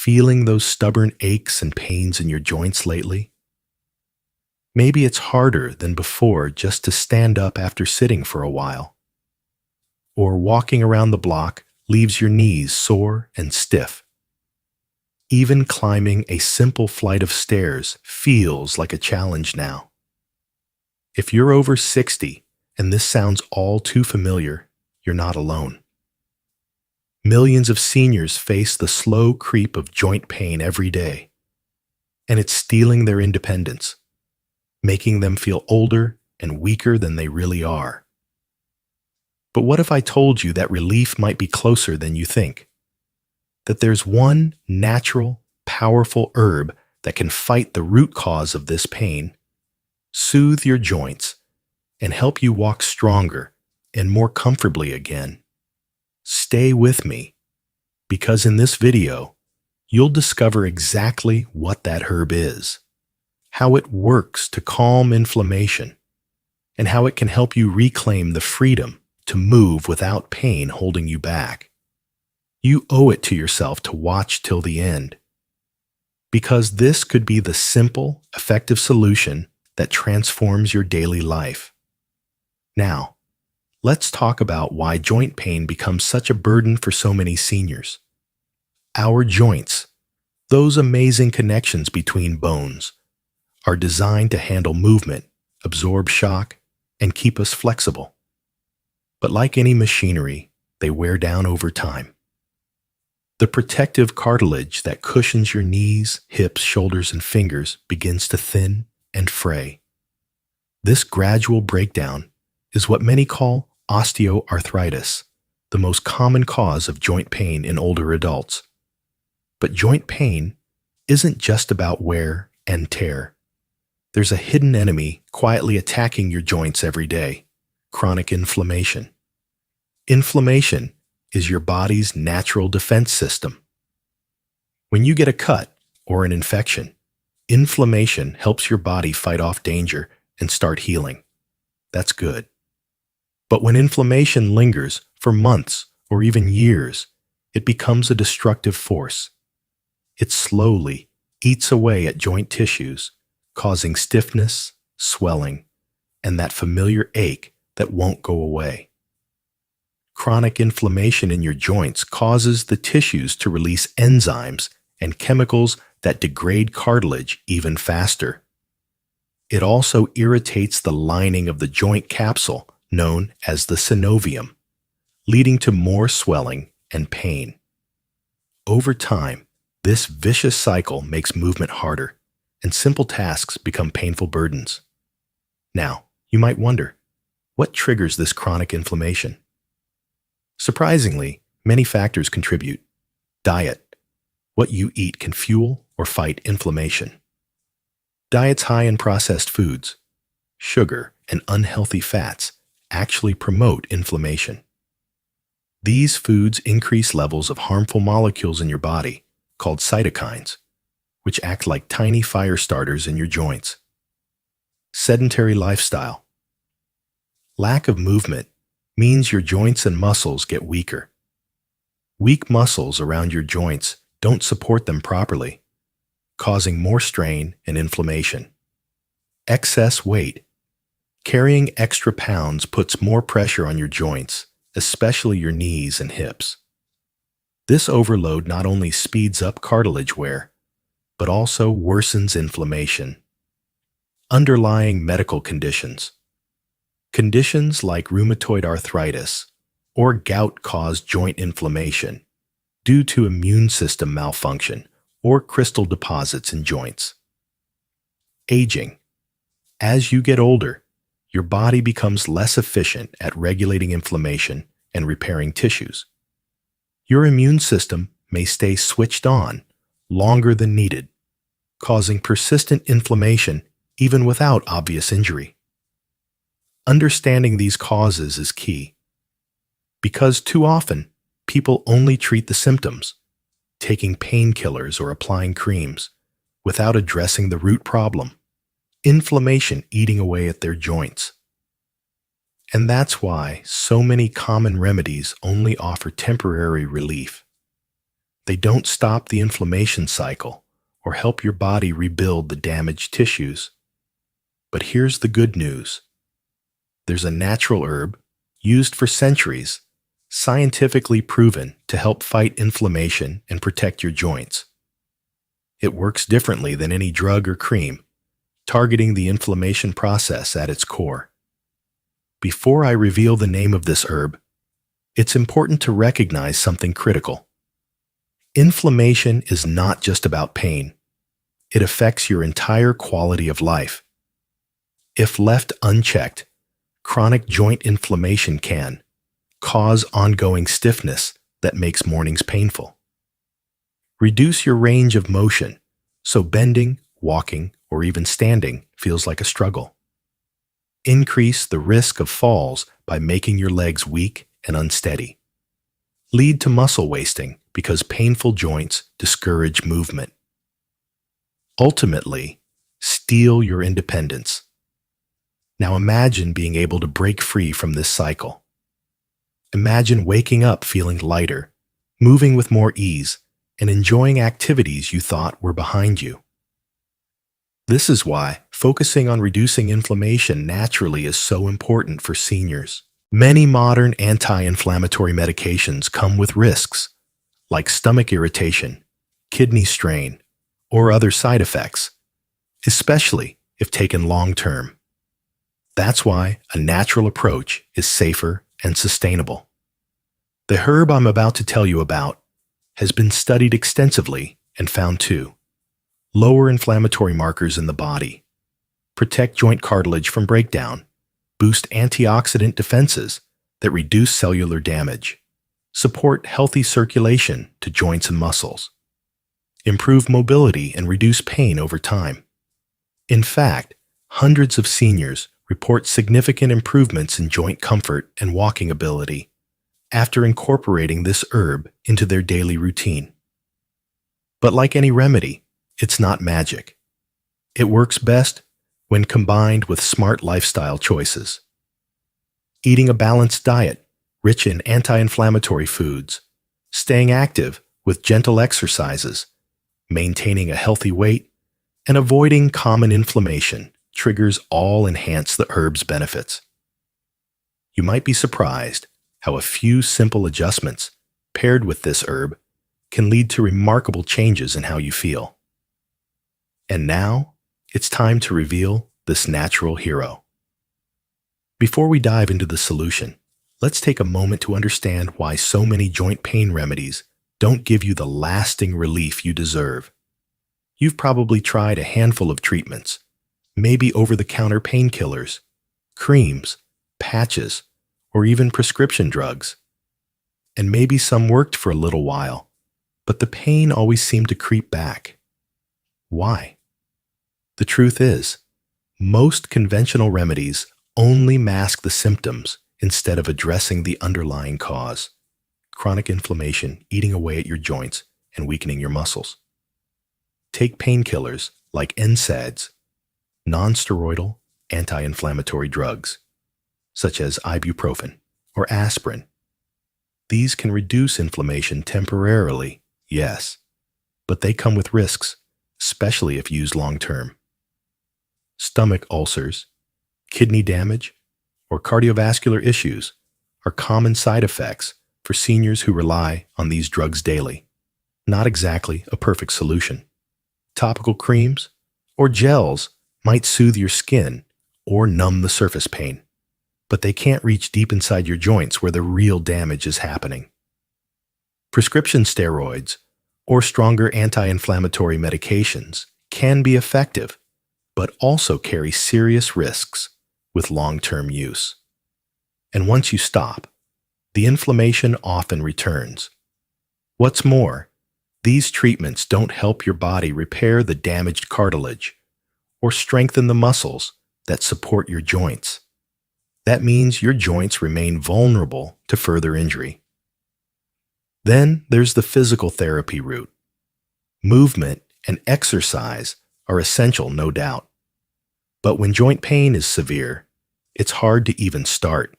feeling those stubborn aches and pains in your joints lately? Maybe it's harder than before just to stand up after sitting for a while. Or walking around the block leaves your knees sore and stiff. Even climbing a simple flight of stairs feels like a challenge now. If you're over 60 and this sounds all too familiar, you're not alone. Millions of seniors face the slow creep of joint pain every day, and it's stealing their independence, making them feel older and weaker than they really are. But what if I told you that relief might be closer than you think? That there's one natural, powerful herb that can fight the root cause of this pain, soothe your joints, and help you walk stronger and more comfortably again. Stay with me, because in this video, you'll discover exactly what that herb is, how it works to calm inflammation, and how it can help you reclaim the freedom to move without pain holding you back. You owe it to yourself to watch till the end, because this could be the simple, effective solution that transforms your daily life. Now, let's talk about why joint pain becomes such a burden for so many seniors. Our joints, those amazing connections between bones, are designed to handle movement, absorb shock, and keep us flexible. But like any machinery, they wear down over time. The protective cartilage that cushions your knees, hips, shoulders, and fingers begins to thin and fray. This gradual breakdown is what many call osteoarthritis, the most common cause of joint pain in older adults. But joint pain isn't just about wear and tear. There's a hidden enemy quietly attacking your joints every day: chronic inflammation. Inflammation is your body's natural defense system. When you get a cut or an infection, inflammation helps your body fight off danger and start healing. That's good. But when inflammation lingers for months or even years, it becomes a destructive force. It slowly eats away at joint tissues, causing stiffness, swelling, and that familiar ache that won't go away. Chronic inflammation in your joints causes the tissues to release enzymes and chemicals that degrade cartilage even faster. It also irritates the lining of the joint capsule, known as the synovium, leading to more swelling and pain. Over time, this vicious cycle makes movement harder, and simple tasks become painful burdens. Now, you might wonder, what triggers this chronic inflammation? Surprisingly, many factors contribute. Diet. What you eat can fuel or fight inflammation. Diets high in processed foods, sugar, and unhealthy fats actually promote inflammation. These foods increase levels of harmful molecules in your body, called cytokines, which act like tiny fire starters in your joints. Sedentary lifestyle. Lack of movement means your joints and muscles get weaker. Weak muscles around your joints don't support them properly, causing more strain and inflammation. Excess weight. Carrying extra pounds puts more pressure on your joints, especially your knees and hips. This overload not only speeds up cartilage wear, but also worsens inflammation. Underlying medical conditions. Conditions like rheumatoid arthritis or gout cause joint inflammation due to immune system malfunction or crystal deposits in joints. Aging. As you get older, your body becomes less efficient at regulating inflammation and repairing tissues. Your immune system may stay switched on longer than needed, causing persistent inflammation even without obvious injury. Understanding these causes is key, because too often people only treat the symptoms, taking painkillers or applying creams, without addressing the root problem: inflammation eating away at their joints. And that's why so many common remedies only offer temporary relief. They don't stop the inflammation cycle or help your body rebuild the damaged tissues. But here's the good news. There's a natural herb used for centuries, scientifically proven to help fight inflammation and protect your joints. It works differently than any drug or cream, targeting the inflammation process at its core. Before I reveal the name of this herb, it's important to recognize something critical. Inflammation is not just about pain. It affects your entire quality of life. If left unchecked, chronic joint inflammation can cause ongoing stiffness that makes mornings painful. Reduce your range of motion, so bending, walking, or even standing feels like a struggle. Increase the risk of falls by making your legs weak and unsteady. Lead to muscle wasting because painful joints discourage movement. Ultimately, steal your independence. Now imagine being able to break free from this cycle. Imagine waking up feeling lighter, moving with more ease, and enjoying activities you thought were behind you. This is why focusing on reducing inflammation naturally is so important for seniors. Many modern anti-inflammatory medications come with risks, like stomach irritation, kidney strain, or other side effects, especially if taken long-term. That's why a natural approach is safer and sustainable. The herb I'm about to tell you about has been studied extensively and found to lower inflammatory markers in the body, protect joint cartilage from breakdown, boost antioxidant defenses that reduce cellular damage, support healthy circulation to joints and muscles, improve mobility and reduce pain over time. In fact, hundreds of seniors report significant improvements in joint comfort and walking ability after incorporating this herb into their daily routine. But like any remedy, it's not magic. It works best when combined with smart lifestyle choices. Eating a balanced diet rich in anti-inflammatory foods, staying active with gentle exercises, maintaining a healthy weight, and avoiding common inflammation triggers all enhance the herb's benefits. You might be surprised how a few simple adjustments paired with this herb can lead to remarkable changes in how you feel. And now, it's time to reveal this natural hero. Before we dive into the solution, let's take a moment to understand why so many joint pain remedies don't give you the lasting relief you deserve. You've probably tried a handful of treatments, maybe over-the-counter painkillers, creams, patches, or even prescription drugs. And maybe some worked for a little while, but the pain always seemed to creep back. Why? The truth is, most conventional remedies only mask the symptoms instead of addressing the underlying cause: chronic inflammation eating away at your joints and weakening your muscles. Take painkillers like NSAIDs, non-steroidal anti-inflammatory drugs, such as ibuprofen or aspirin. These can reduce inflammation temporarily, yes, but they come with risks, especially if used long-term. Stomach ulcers, kidney damage, or cardiovascular issues are common side effects for seniors who rely on these drugs daily. Not exactly a perfect solution. Topical creams or gels might soothe your skin or numb the surface pain, but they can't reach deep inside your joints where the real damage is happening. Prescription steroids or stronger anti-inflammatory medications can be effective, but also carry serious risks with long-term use. And once you stop, the inflammation often returns. What's more, these treatments don't help your body repair the damaged cartilage or strengthen the muscles that support your joints. That means your joints remain vulnerable to further injury. Then there's the physical therapy route. Movement and exercise are essential, no doubt. But when joint pain is severe, it's hard to even start.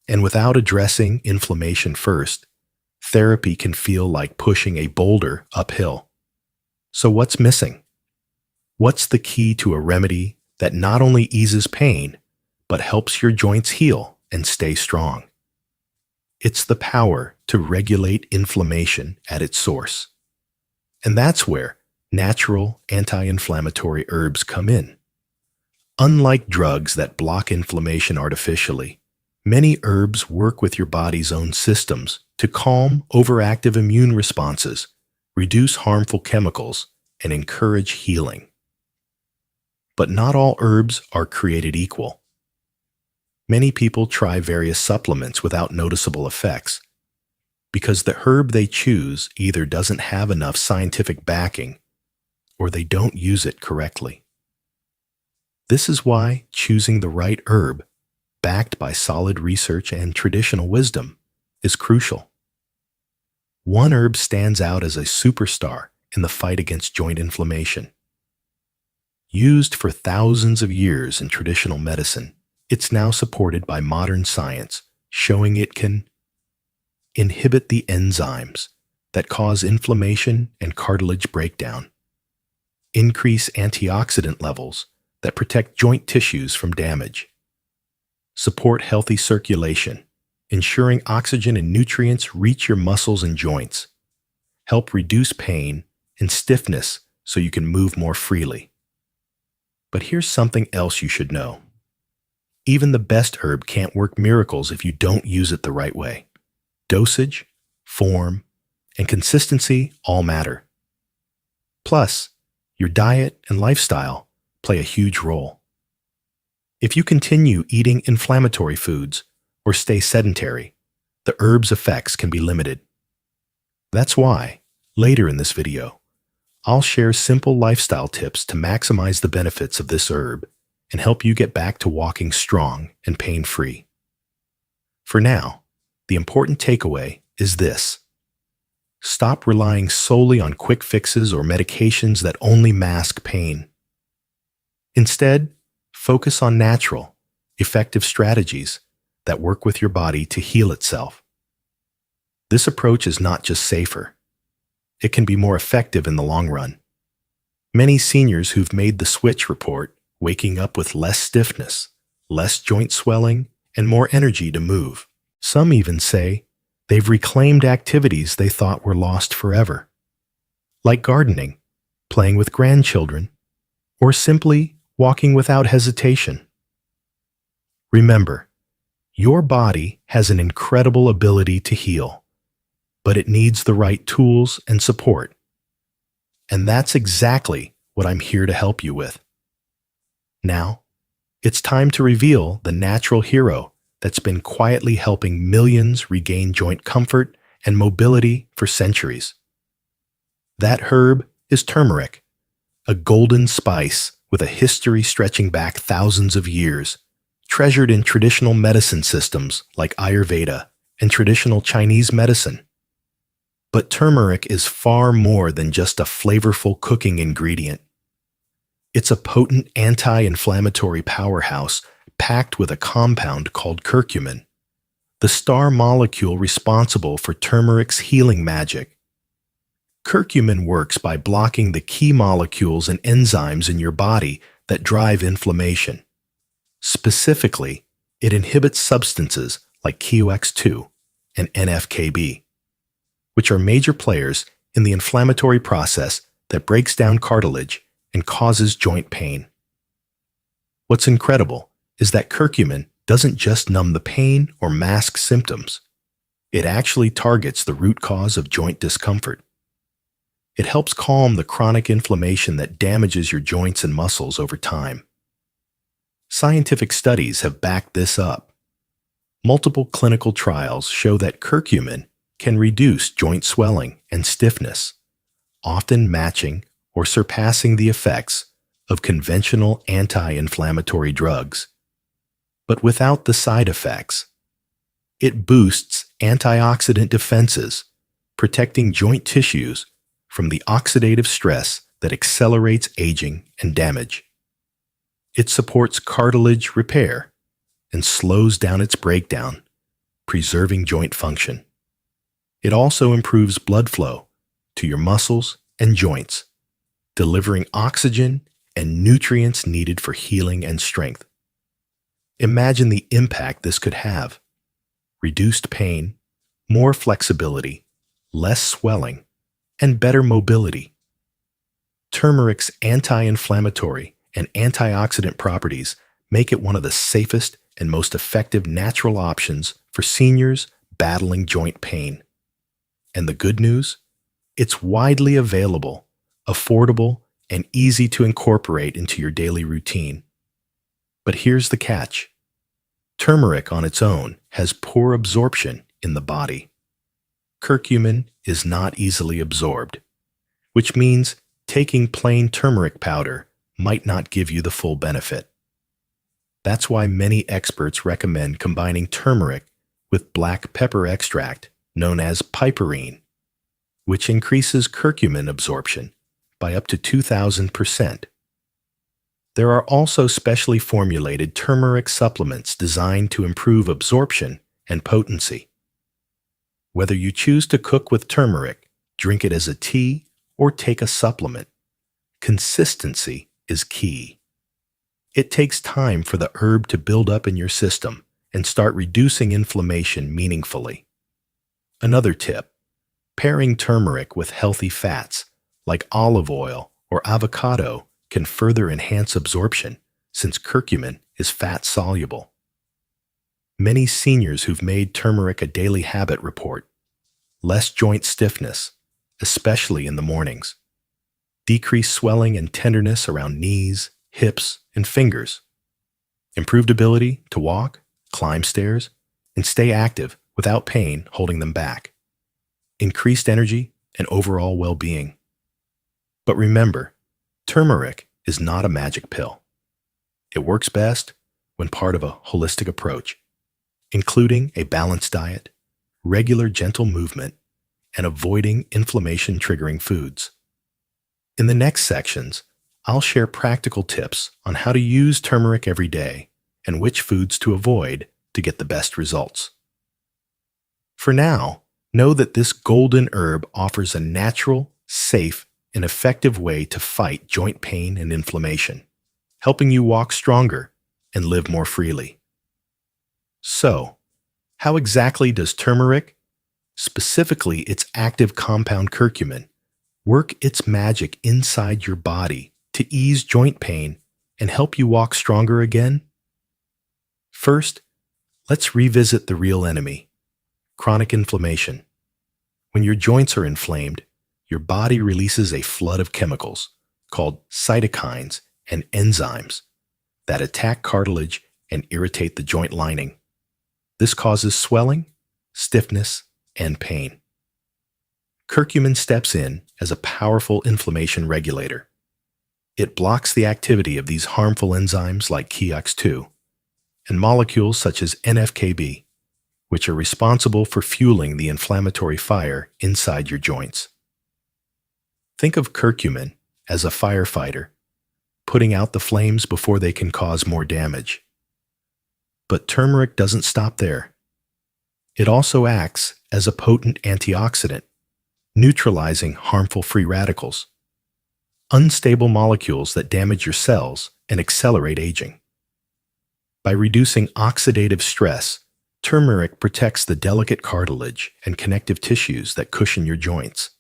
And without addressing inflammation first, therapy can feel like pushing a boulder uphill. So what's missing? What's the key to a remedy that not only eases pain, but helps your joints heal and stay strong? It's the power to regulate inflammation at its source. And that's where natural anti-inflammatory herbs come in. Unlike drugs that block inflammation artificially, many herbs work with your body's own systems to calm overactive immune responses, reduce harmful chemicals, and encourage healing. But not all herbs are created equal. Many people try various supplements without noticeable effects because the herb they choose either doesn't have enough scientific backing or they don't use it correctly. This is why choosing the right herb, backed by solid research and traditional wisdom, is crucial. One herb stands out as a superstar in the fight against joint inflammation. Used for thousands of years in traditional medicine, it's now supported by modern science, showing it can inhibit the enzymes that cause inflammation and cartilage breakdown, increase antioxidant levels that protect joint tissues from damage, support healthy circulation, ensuring oxygen and nutrients reach your muscles and joints, help reduce pain and stiffness so you can move more freely. But here's something else you should know. Even the best herb can't work miracles if you don't use it the right way. Dosage, form, and consistency all matter. Plus, your diet and lifestyle play a huge role. If you continue eating inflammatory foods or stay sedentary, the herb's effects can be limited. That's why, later in this video, I'll share simple lifestyle tips to maximize the benefits of this herb and help you get back to walking strong and pain-free. For now, the important takeaway is this. Stop relying solely on quick fixes or medications that only mask pain. Instead, focus on natural, effective strategies that work with your body to heal itself. This approach is not just safer, it can be more effective in the long run. Many seniors who've made the switch report waking up with less stiffness, less joint swelling, and more energy to move. Some even say they've reclaimed activities they thought were lost forever, like gardening, playing with grandchildren, or simply walking without hesitation. Remember, your body has an incredible ability to heal, but it needs the right tools and support. And that's exactly what I'm here to help you with. Now, it's time to reveal the natural hero that's been quietly helping millions regain joint comfort and mobility for centuries. That herb is turmeric, a golden spice with a history stretching back thousands of years, treasured in traditional medicine systems like Ayurveda and traditional Chinese medicine. But turmeric is far more than just a flavorful cooking ingredient. It's a potent anti-inflammatory powerhouse packed with a compound called curcumin, the star molecule responsible for turmeric's healing magic. Curcumin works by blocking the key molecules and enzymes in your body that drive inflammation. Specifically, it inhibits substances like KOX2 and NF-κB, which are major players in the inflammatory process that breaks down cartilage and causes joint pain. What's incredible is that curcumin doesn't just numb the pain or mask symptoms. It actually targets the root cause of joint discomfort. It helps calm the chronic inflammation that damages your joints and muscles over time. Scientific studies have backed this up. Multiple clinical trials show that curcumin can reduce joint swelling and stiffness, often matching or surpassing the effects of conventional anti-inflammatory drugs, but without the side effects. It boosts antioxidant defenses, protecting joint tissues from the oxidative stress that accelerates aging and damage. It supports cartilage repair and slows down its breakdown, preserving joint function. It also improves blood flow to your muscles and joints, delivering oxygen and nutrients needed for healing and strength. Imagine the impact this could have: reduced pain, more flexibility, less swelling, and better mobility. Turmeric's anti-inflammatory and antioxidant properties make it one of the safest and most effective natural options for seniors battling joint pain. And the good news? It's widely available, affordable, and easy to incorporate into your daily routine. But here's the catch. Turmeric on its own has poor absorption in the body. Curcumin is not easily absorbed, which means taking plain turmeric powder might not give you the full benefit. That's why many experts recommend combining turmeric with black pepper extract, known as piperine, which increases curcumin absorption by up to 2,000%. There are also specially formulated turmeric supplements designed to improve absorption and potency. Whether you choose to cook with turmeric, drink it as a tea, or take a supplement, consistency is key. It takes time for the herb to build up in your system and start reducing inflammation meaningfully. Another tip: pairing turmeric with healthy fats like olive oil or avocado can further enhance absorption, since curcumin is fat-soluble. Many seniors who've made turmeric a daily habit report less joint stiffness, especially in the mornings, decreased swelling and tenderness around knees, hips, and fingers, improved ability to walk, climb stairs, and stay active without pain holding them back, increased energy, and overall well-being. But remember, turmeric is not a magic pill. It works best when part of a holistic approach, including a balanced diet, regular gentle movement, and avoiding inflammation-triggering foods. In the next sections, I'll share practical tips on how to use turmeric every day and which foods to avoid to get the best results. For now, know that this golden herb offers a natural, safe, and effective way to fight joint pain and inflammation, helping you walk stronger and live more freely. So, how exactly does turmeric, specifically its active compound curcumin, work its magic inside your body to ease joint pain and help you walk stronger again? First, let's revisit the real enemy: chronic inflammation. When your joints are inflamed, your body releases a flood of chemicals called cytokines and enzymes that attack cartilage and irritate the joint lining. This causes swelling, stiffness, and pain. Curcumin steps in as a powerful inflammation regulator. It blocks the activity of these harmful enzymes like KIOX2 and molecules such as NF-κB, which are responsible for fueling the inflammatory fire inside your joints. Think of curcumin as a firefighter, putting out the flames before they can cause more damage. But turmeric doesn't stop there. It also acts as a potent antioxidant, neutralizing harmful free radicals, unstable molecules that damage your cells and accelerate aging. By reducing oxidative stress, turmeric protects the delicate cartilage and connective tissues that cushion your joints.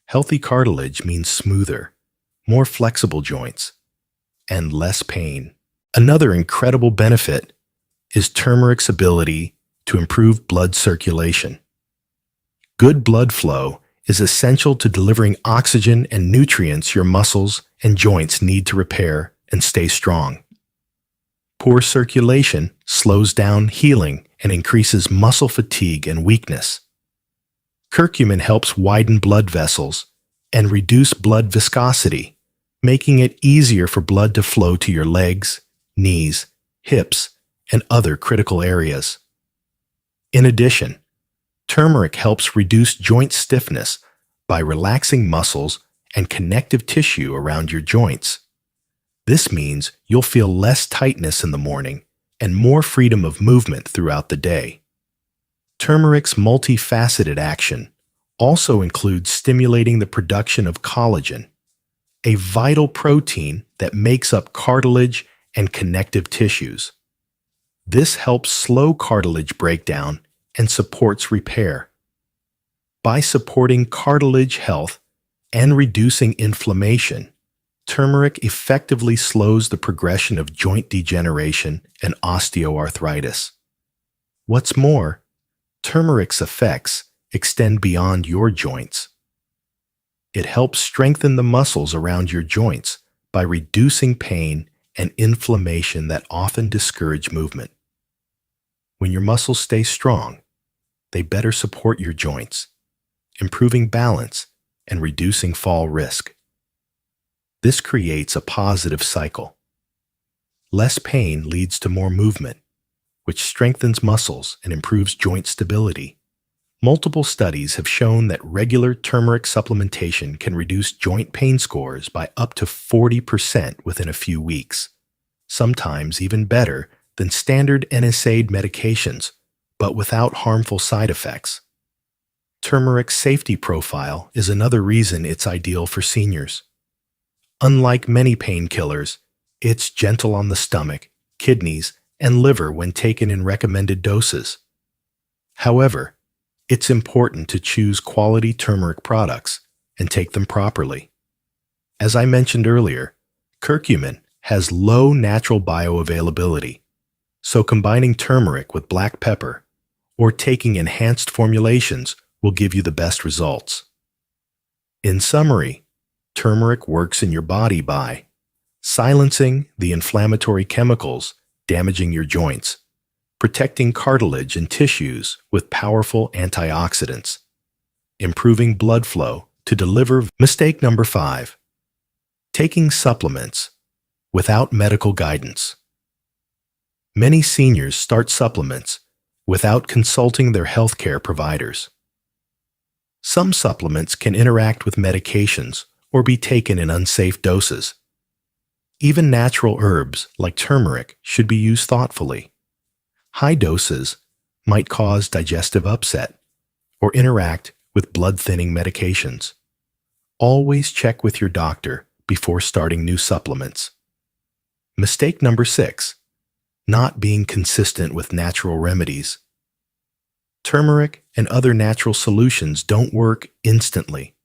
Healthy cartilage means smoother, more flexible joints, and less pain. Another incredible benefit is turmeric's ability to improve blood circulation. Good blood flow is essential to delivering oxygen and nutrients your muscles and joints need to repair and stay strong. Poor circulation slows down healing and increases muscle fatigue and weakness. Curcumin helps widen blood vessels and reduce blood viscosity, making it easier for blood to flow to your legs, knees, hips, and other critical areas. In addition, turmeric helps reduce joint stiffness by relaxing muscles and connective tissue around your joints. This means you'll feel less tightness in the morning and more freedom of movement throughout the day. Turmeric's multifaceted action also includes stimulating the production of collagen, a vital protein that makes up cartilage and connective tissues. This helps slow cartilage breakdown and supports repair. By supporting cartilage health and reducing inflammation, turmeric effectively slows the progression of joint degeneration and osteoarthritis. What's more, turmeric's effects extend beyond your joints. It helps strengthen the muscles around your joints by reducing pain and inflammation that often discourage movement. When your muscles stay strong, they better support your joints, improving balance and reducing fall risk. This creates a positive cycle. Less pain leads to more movement, which strengthens muscles and improves joint stability. Multiple studies have shown that regular turmeric supplementation can reduce joint pain scores by up to 40% within a few weeks, sometimes even better than standard NSAID medications, but without harmful side effects. Turmeric's safety profile is another reason it's ideal for seniors. Unlike many painkillers, it's gentle on the stomach, kidneys, and liver when taken in recommended doses. However, it's important to choose quality turmeric products and take them properly. As I mentioned earlier, curcumin has low natural bioavailability, so combining turmeric with black pepper or taking enhanced formulations will give you the best results. In summary, turmeric works in your body by silencing the inflammatory chemicals damaging your joints, protecting cartilage and tissues with powerful antioxidants, improving blood flow to deliver. Mistake number 5. Taking supplements without medical guidance. Many seniors start supplements without consulting their healthcare providers. Some supplements can interact with medications or be taken in unsafe doses. Even natural herbs like turmeric should be used thoughtfully. High doses might cause digestive upset or interact with blood-thinning medications. Always check with your doctor before starting new supplements. Mistake number 6. Not being consistent with natural remedies. Turmeric and other natural solutions don't work instantly.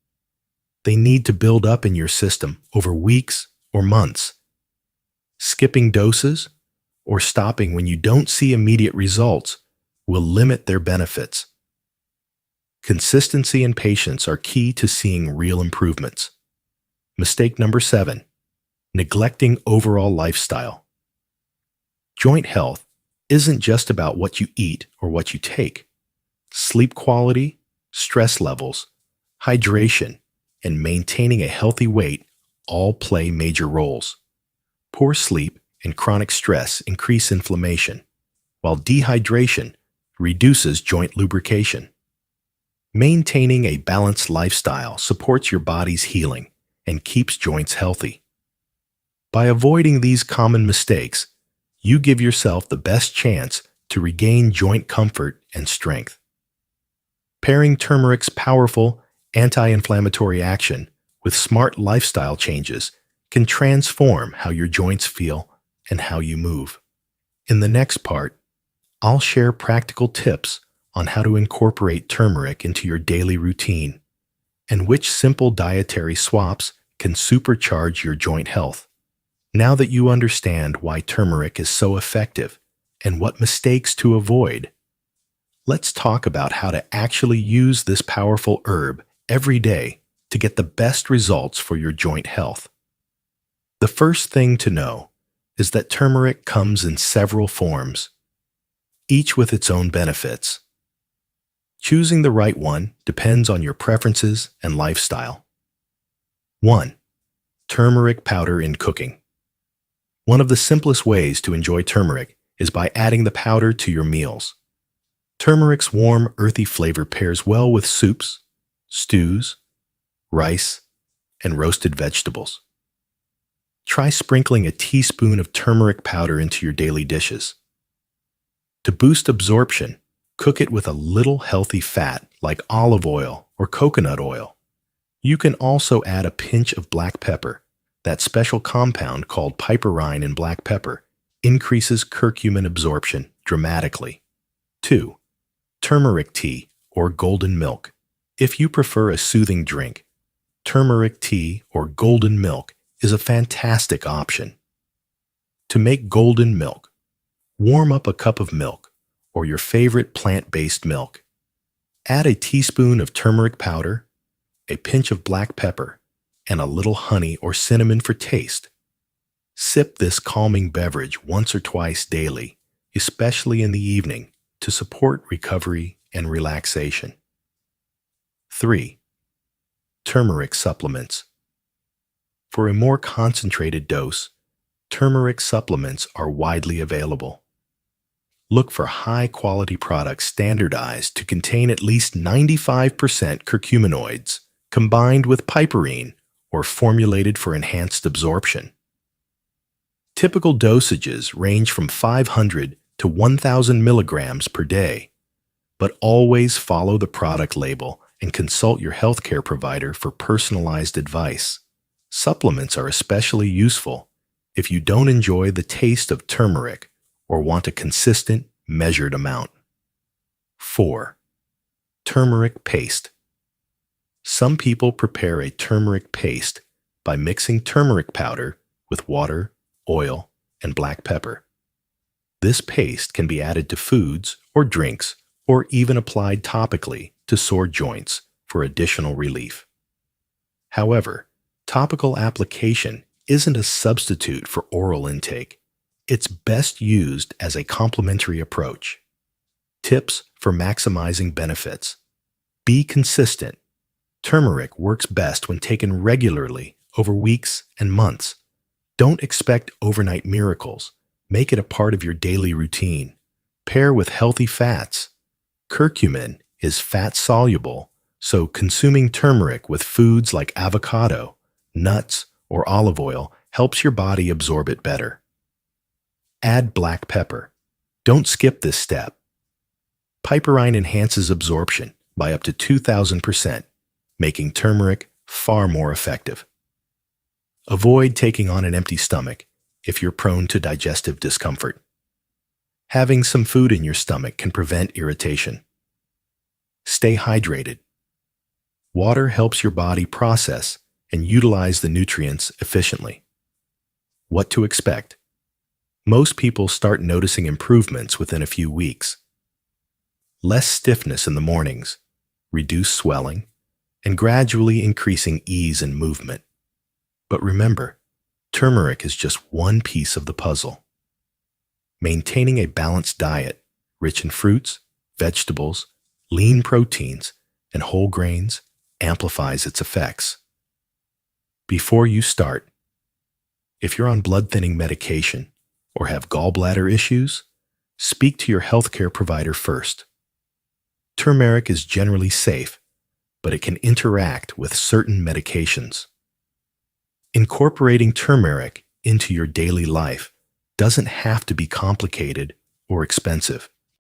They need to build up in your system over weeks or months. Skipping doses or stopping when you don't see immediate results will limit their benefits. Consistency and patience are key to seeing real improvements. Mistake number 7. Neglecting overall lifestyle. Joint health isn't just about what you eat or what you take. Sleep quality, stress levels, hydration, and maintaining a healthy weight all play major roles. Poor sleep and chronic stress increase inflammation, while dehydration reduces joint lubrication. Maintaining a balanced lifestyle supports your body's healing and keeps joints healthy. By avoiding these common mistakes, you give yourself the best chance to regain joint comfort and strength. Pairing turmeric's powerful anti-inflammatory action with smart lifestyle changes can transform how your joints feel and how you move. In the next part, I'll share practical tips on how to incorporate turmeric into your daily routine and which simple dietary swaps can supercharge your joint health. Now that you understand why turmeric is so effective and what mistakes to avoid, let's talk about how to actually use this powerful herb every day to get the best results for your joint health. The first thing to know is that turmeric comes in several forms, each with its own benefits. Choosing the right one depends on your preferences and lifestyle. 1. Turmeric powder in cooking. One of the simplest ways to enjoy turmeric is by adding the powder to your meals. Turmeric's warm, earthy flavor pairs well with soups, stews, rice, and roasted vegetables. Try sprinkling a teaspoon of turmeric powder into your daily dishes. To boost absorption, Cook it with a little healthy fat like olive oil or coconut oil. You can also add a pinch of black pepper. That special compound called piperine in black pepper increases curcumin absorption dramatically. 2. Turmeric tea or golden milk. If you prefer a soothing drink, turmeric tea or golden milk is a fantastic option. To make golden milk, warm up a cup of milk or your favorite plant-based milk. Add a teaspoon of turmeric powder, a pinch of black pepper, and a little honey or cinnamon for taste. Sip this calming beverage once or twice daily, especially in the evening, to support recovery and relaxation. 3. Turmeric supplements. For a more concentrated dose, turmeric supplements are widely available. Look for high-quality products standardized to contain at least 95% curcuminoids, combined with piperine, or formulated for enhanced absorption. Typical dosages range from 500 to 1,000 milligrams per day, but always follow the product label and consult your healthcare provider for personalized advice. Supplements are especially useful if you don't enjoy the taste of turmeric or want a consistent, measured amount. 4. Turmeric paste. Some people prepare a turmeric paste by mixing turmeric powder with water, oil, and black pepper. This paste can be added to foods or drinks or even applied topically to sore joints for additional relief. However, topical application isn't a substitute for oral intake. It's best used as a complementary approach. Tips for maximizing benefits. Be consistent. Turmeric works best when taken regularly over weeks and months. Don't expect overnight miracles. Make it a part of your daily routine. Pair with healthy fats. Curcumin is fat-soluble, so consuming turmeric with foods like avocado, nuts, or olive oil helps your body absorb it better. Add black pepper. Don't skip this step. Piperine enhances absorption by up to 2,000%, making turmeric far more effective. Avoid taking on an empty stomach if you're prone to digestive discomfort. Having some food in your stomach can prevent irritation. Stay hydrated. Water helps your body process and utilize the nutrients efficiently. What to expect? Most people start noticing improvements within a few weeks. Less stiffness in the mornings, reduced swelling, and gradually increasing ease in movement. But remember, turmeric is just one piece of the puzzle. Maintaining a balanced diet, rich in fruits, vegetables, lean proteins, and whole grains, amplifies its effects. Before you start, if you're on blood-thinning medication or have gallbladder issues, speak to your healthcare provider first. Turmeric is generally safe, but it can interact with certain medications. Incorporating turmeric into your daily life doesn't have to be complicated or expensive.